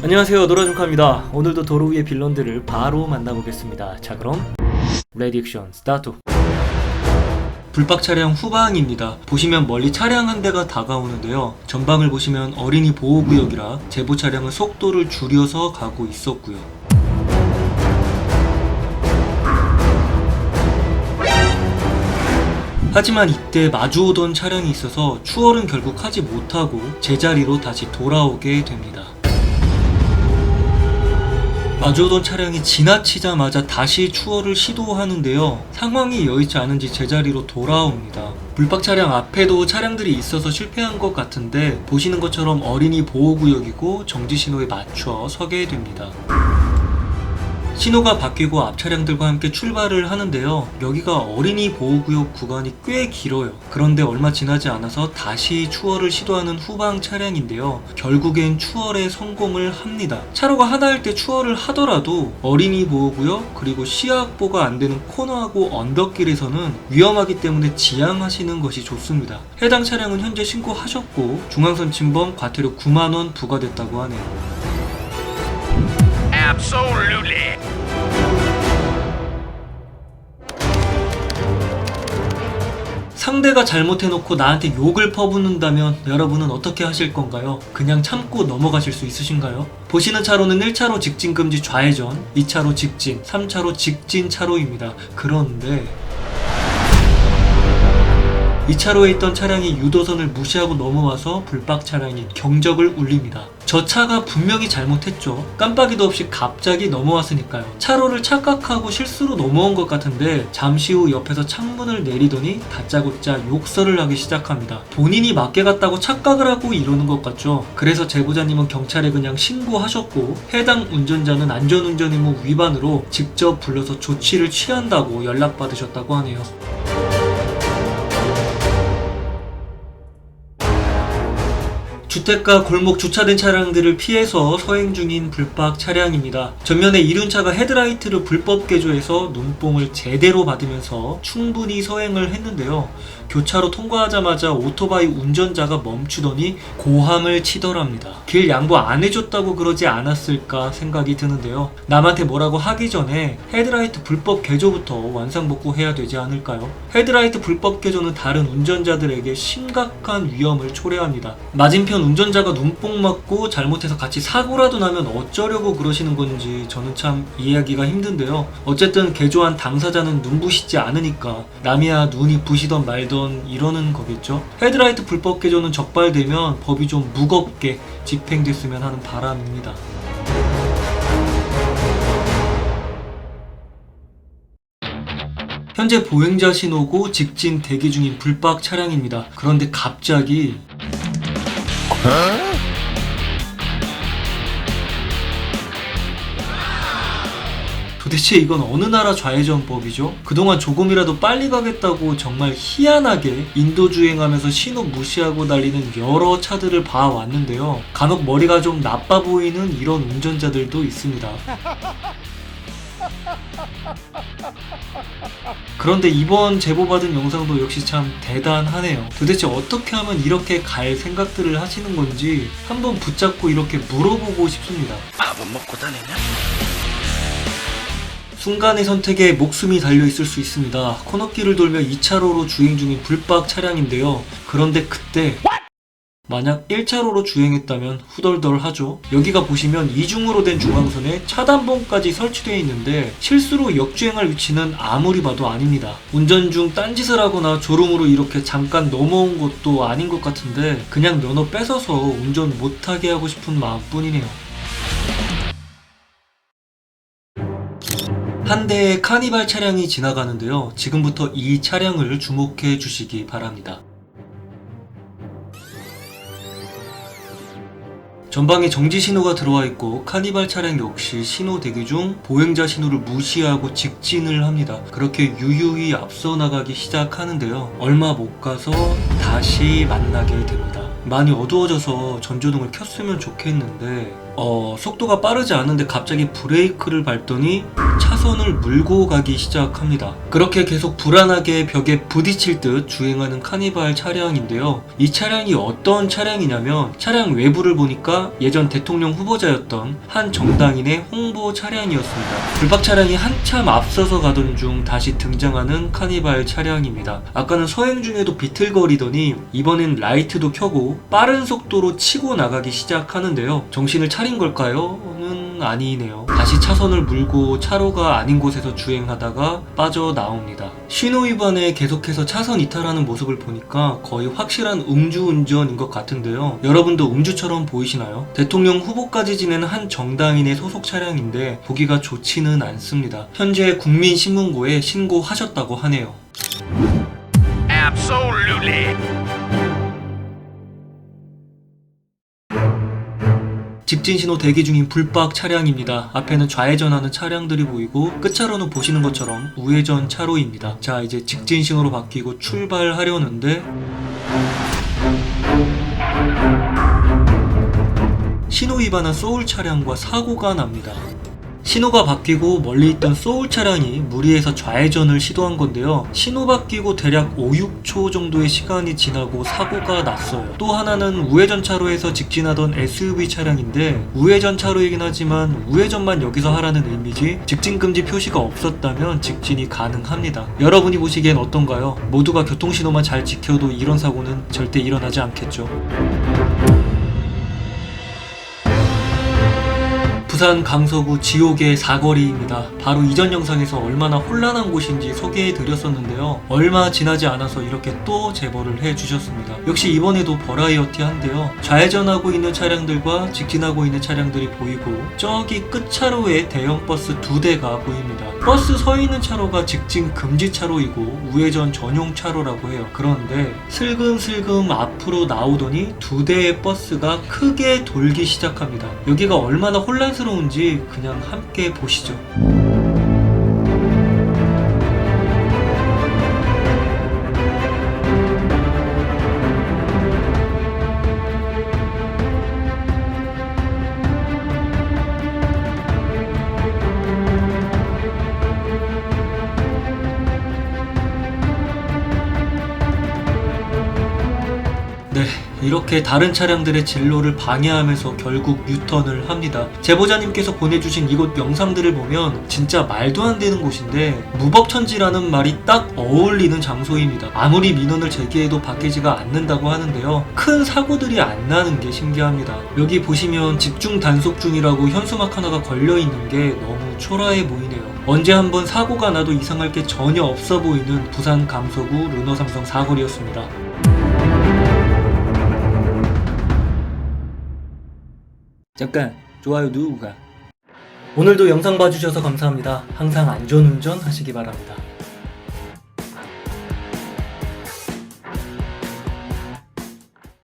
안녕하세요, 노라준카입니다. 오늘도 도로 위의 빌런들을 바로 만나보겠습니다. 자, 그럼 레디 액션 스타트. 불박 차량 후방입니다. 보시면 멀리 차량 한 대가 다가오는데요. 전방을 보시면 어린이 보호구역이라 제보 차량은 속도를 줄여서 가고 있었고요. 하지만 이때 마주오던 차량이 있어서 추월은 결국 하지 못하고 제자리로 다시 돌아오게 됩니다. 마주오던 차량이 지나치자마자 다시 추월을 시도하는데요. 상황이 여의치 않은지 제자리로 돌아옵니다. 불박 차량 앞에도 차량들이 있어서 실패한 것 같은데 보시는 것처럼 어린이 보호구역이고 정지신호에 맞춰 서게 됩니다. 신호가 바뀌고 앞 차량들과 함께 출발을 하는데요. 여기가 어린이 보호구역 구간이 꽤 길어요. 그런데 얼마 지나지 않아서 다시 추월을 시도하는 후방 차량인데요. 결국엔 추월에 성공을 합니다. 차로가 하나일 때 추월을 하더라도 어린이 보호구역 그리고 시야 확보가 안 되는 코너하고 언덕길에서는 위험하기 때문에 지양하시는 것이 좋습니다. 해당 차량은 현재 신고하셨고 중앙선 침범 과태료 9만 원 부과됐다고 하네요. Absolutely. 상대가 잘못해놓고 나한테 욕을 퍼붓는다면 여러분은 어떻게 하실 건가요? 그냥 참고 넘어가실 수 있으신가요? 보시는 차로는 1차로 직진 금지 좌회전, 2차로 직진, 3차로 직진 차로입니다. 그런데 2차로에 있던 차량이 유도선을 무시하고 넘어와서 불박 차량이 경적을 울립니다. 저 차가 분명히 잘못했죠. 깜빡이도 없이 갑자기 넘어왔으니까요. 차로를 착각하고 실수로 넘어온 것 같은데 잠시 후 옆에서 창문을 내리더니 다짜고짜 욕설을 하기 시작합니다. 본인이 맞게 갔다고 착각을 하고 이러는 것 같죠. 그래서 제보자님은 경찰에 그냥 신고하셨고 해당 운전자는 안전운전 의무 위반으로 직접 불러서 조치를 취한다고 연락받으셨다고 하네요. 주택가 골목 주차된 차량들을 피해서 서행 중인 불박 차량입니다. 전면에 이륜차가 헤드라이트를 불법 개조해서 눈뽕을 제대로 받으면서 충분히 서행을 했는데요. 교차로 통과하자마자 오토바이 운전자가 멈추더니 고함을 치더랍니다. 길 양보 안 해줬다고 그러지 않았을까 생각이 드는데요. 남한테 뭐라고 하기 전에 헤드라이트 불법 개조부터 완상복구해야 되지 않을까요? 헤드라이트 불법 개조는 다른 운전자들에게 심각한 위험을 초래합니다. 맞은편 운전자가 눈뽕 맞고 잘못해서 같이 사고라도 나면 어쩌려고 그러시는 건지 저는 참 이해하기가 힘든데요. 어쨌든 개조한 당사자는 눈부시지 않으니까 남이야 눈이 부시던 말던 이러는 거겠죠. 헤드라이트 불법 개조는 적발되면 법이 좀 무겁게 집행됐으면 하는 바람입니다. 현재 보행자 신호고 직진 대기 중인 불박 차량입니다. 그런데 갑자기 도대체 이건 어느 나라 좌회전법이죠? 그동안 조금이라도 빨리 가겠다고 정말 희한하게 인도주행하면서 신호 무시하고 달리는 여러 차들을 봐왔는데요. 간혹 머리가 좀 나빠 보이는 이런 운전자들도 있습니다. 그런데 이번 제보받은 영상도 역시 참 대단하네요. 도대체 어떻게 하면 이렇게 갈 생각들을 하시는 건지 한번 붙잡고 이렇게 물어보고 싶습니다. 밥은 먹고 다니냐? 순간의 선택에 목숨이 달려있을 수 있습니다. 코너길을 돌며 2차로로 주행 중인 불박 차량인데요. 그런데 그때 만약 1차로로 주행했다면 후덜덜하죠. 여기가 보시면 이중으로 된 중앙선에 차단봉까지 설치되어 있는데 실수로 역주행할 위치는 아무리 봐도 아닙니다. 운전 중 딴짓을 하거나 졸음으로 이렇게 잠깐 넘어온 것도 아닌 것 같은데 그냥 면허 뺏어서 운전 못하게 하고 싶은 마음뿐이네요. 한 대의 카니발 차량이 지나가는데요. 지금부터 이 차량을 주목해 주시기 바랍니다. 전방에 정지 신호가 들어와 있고 카니발 차량 역시 신호 대기 중 보행자 신호를 무시하고 직진을 합니다. 그렇게 유유히 앞서 나가기 시작하는데요. 얼마 못 가서 다시 만나게 됩니다. 많이 어두워져서 전조등을 켰으면 좋겠는데 속도가 빠르지 않은데 갑자기 브레이크를 밟더니 차선을 물고 가기 시작합니다. 그렇게 계속 불안하게 벽에 부딪힐 듯 주행하는 카니발 차량인데요. 이 차량이 어떤 차량이냐면 차량 외부를 보니까 예전 대통령 후보자였던 한 정당인의 홍보 차량이었습니다. 불박 차량이 한참 앞서서 가던 중 다시 등장하는 카니발 차량입니다. 아까는 서행 중에도 비틀거리더니 이번엔 라이트도 켜고 빠른 속도로 치고 나가기 시작하는데요. 정신을 차린 걸까요? 는 아니네요. 다시 차선을 물고 차로가 아닌 곳에서 주행하다가 빠져나옵니다. 신호 위반에 계속해서 차선 이탈하는 모습을 보니까 거의 확실한 음주운전인 것 같은데요. 여러분도 음주처럼 보이시나요? 대통령 후보까지 지낸 한 정당인의 소속 차량인데 보기가 좋지는 않습니다. 현재 국민신문고에 신고하셨다고 하네요. Absolutely. 직진신호 대기 중인 불박 차량입니다. 앞에는 좌회전하는 차량들이 보이고 끝차로는 보시는 것처럼 우회전 차로입니다. 자, 이제 직진신호로 바뀌고 출발하려는데 신호 위반한 소울 차량과 사고가 납니다. 신호가 바뀌고 멀리 있던 소울 차량이 무리해서 좌회전을 시도한 건데요. 신호 바뀌고 대략 5, 6초 정도의 시간이 지나고 사고가 났어요. 또 하나는 우회전 차로에서 직진하던 SUV 차량인데 우회전 차로이긴 하지만 우회전만 여기서 하라는 의미지 직진 금지 표시가 없었다면 직진이 가능합니다. 여러분이 보시기엔 어떤가요? 모두가 교통신호만 잘 지켜도 이런 사고는 절대 일어나지 않겠죠. 부산 강서구 지옥의 사거리입니다. 바로 이전 영상에서 얼마나 혼란한 곳인지 소개해드렸었는데요. 얼마 지나지 않아서 이렇게 또 제보를 해주셨습니다. 역시 이번에도 버라이어티한데요. 좌회전하고 있는 차량들과 직진하고 있는 차량들이 보이고 저기 끝차로에 대형 버스 2대가 보입니다. 버스 서 있는 차로가 직진 금지 차로이고 우회전 전용 차로라고 해요. 그런데 슬금슬금 앞으로 나오더니 2대의 버스가 크게 돌기 시작합니다. 여기가 얼마나 혼란스러운지 그냥 함께 보시죠. 네, 이렇게 다른 차량들의 진로를 방해하면서 결국 유턴을 합니다. 제보자님께서 보내주신 이곳 영상들을 보면 진짜 말도 안 되는 곳인데 무법천지라는 말이 딱 어울리는 장소입니다. 아무리 민원을 제기해도 바뀌지가 않는다고 하는데요. 큰 사고들이 안 나는 게 신기합니다. 여기 보시면 집중 단속 중이라고 현수막 하나가 걸려있는 게 너무 초라해 보이네요. 언제 한번 사고가 나도 이상할 게 전혀 없어 보이는 부산 강서구 르노삼성 사거리였습니다. 잠깐 좋아요 누가 오늘도 영상 봐주셔서 감사합니다. 항상 안전운전 하시기 바랍니다.